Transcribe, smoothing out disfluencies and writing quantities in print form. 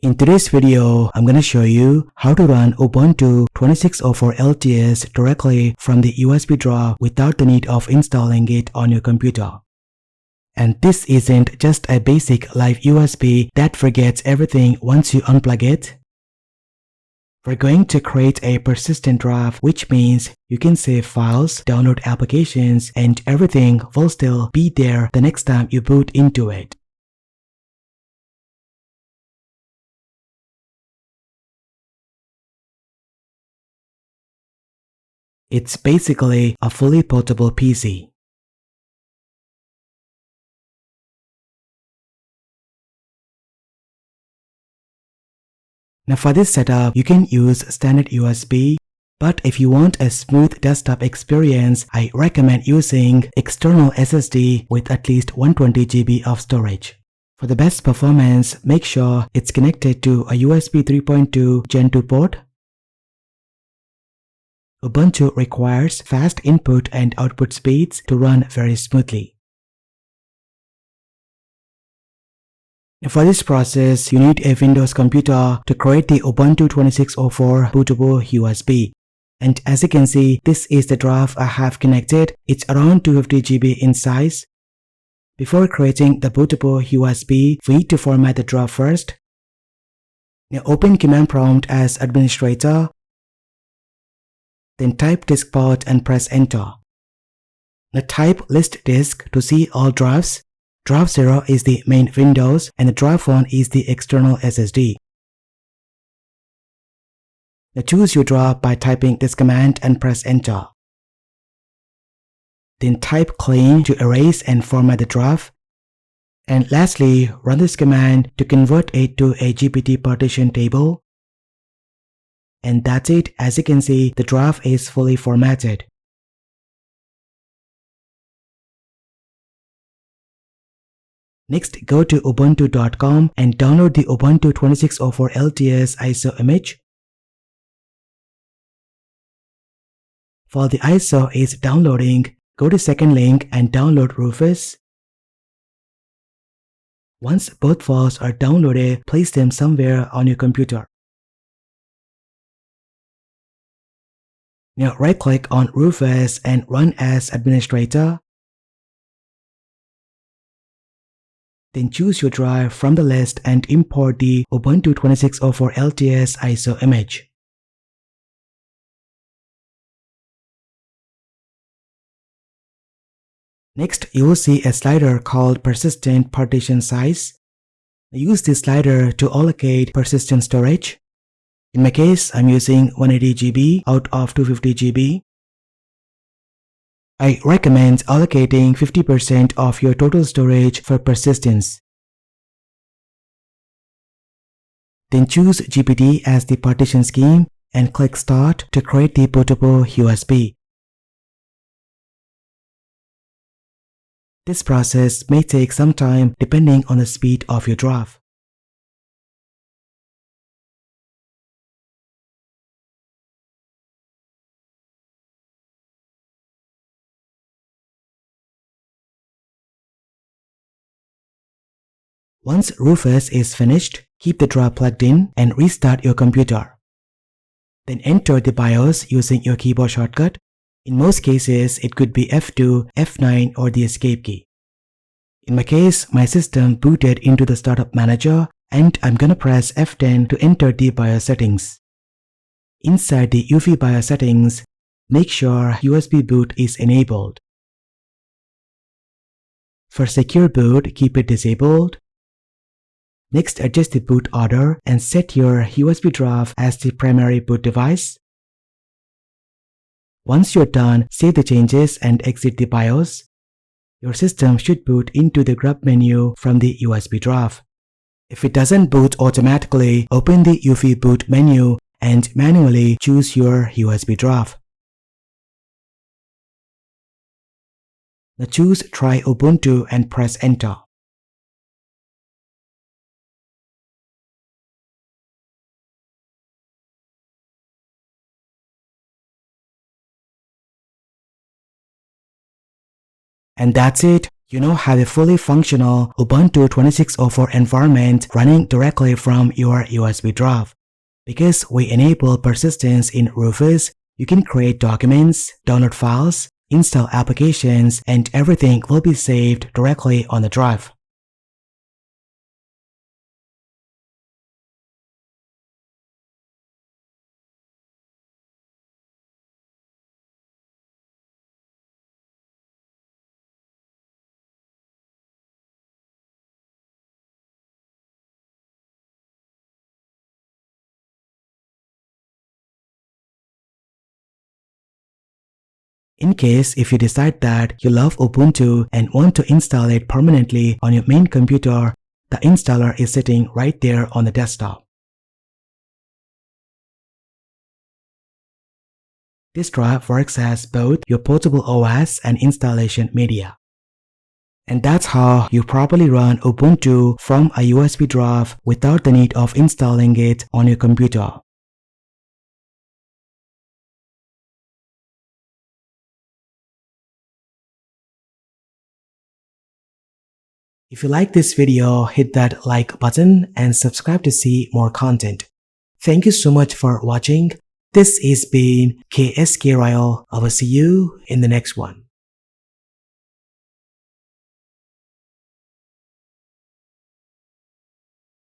In today's video, I'm gonna show you how to run Ubuntu 26.04 LTS directly from the USB drive without the need of installing it on your computer. And this isn't just a basic live USB that forgets everything once you unplug it. We're going to create a persistent drive, which means you can save files, download applications, and everything will still be there the next time you boot into it. It's basically a fully portable PC. Now for this setup, you can use standard USB, but if you want a smooth desktop experience, I recommend using external SSD with at least 120 GB of storage. For the best performance, make sure it's connected to a USB 3.2 Gen 2 port. Ubuntu requires fast input and output speeds to run very smoothly. For this process, you need a Windows computer to create the Ubuntu 26.04 bootable USB. And as you can see, this is the drive I have connected. It's around 250 GB in size. Before creating the bootable USB, we need to format the drive first. Now open command prompt as administrator. Then type disk port and press enter. Now type list disk to see all drives. Drive 0 is the main Windows and the drive 1 is the external SSD. Now choose your drive by typing this command and press enter. Then type clean to erase and format the drive. And lastly, run this command to convert it to a GPT partition table. And that's it. As you can see, the drive is fully formatted. Next, go to ubuntu.com and download the Ubuntu 26.04 LTS ISO image. While the ISO is downloading, go to second link and download Rufus. Once both files are downloaded, place them somewhere on your computer. Now right-click on Rufus and run as administrator. Then choose your drive from the list and import the Ubuntu 26.04 LTS ISO image. Next, you will see a slider called Persistent Partition Size. Use this slider to allocate persistent storage. In my case, I'm using 180 GB out of 250 GB. I recommend allocating 50% of your total storage for persistence. Then choose GPT as the partition scheme and click Start to create the bootable USB. This process may take some time depending on the speed of your drive. Once Rufus is finished, keep the drive plugged in and restart your computer. Then enter the BIOS using your keyboard shortcut. In most cases, it could be F2, F9 or the escape key. In my case, my system booted into the startup manager and I'm gonna press F10 to enter the BIOS settings. Inside the UEFI BIOS settings, make sure USB boot is enabled. For secure boot, keep it disabled. Next, adjust the boot order and set your USB drive as the primary boot device. Once you're done, save the changes and exit the BIOS. Your system should boot into the grub menu from the USB drive. If it doesn't boot automatically, open the UEFI boot menu and manually choose your USB drive. Now choose Try Ubuntu and press enter. And that's it. You now have a fully functional Ubuntu 26.04 environment running directly from your USB drive. Because we enable persistence in Rufus, you can create documents, download files, install applications, and everything will be saved directly on the drive. In case if you decide that you love Ubuntu and want to install it permanently on your main computer, the installer is sitting right there on the desktop. This drive works as both your portable OS and installation media. And that's how you properly run Ubuntu from a USB drive without the need of installing it on your computer. If you like this video, hit that like button and subscribe to see more content. Thank you so much for watching. This has been KSK Royal. I will see you in the next one.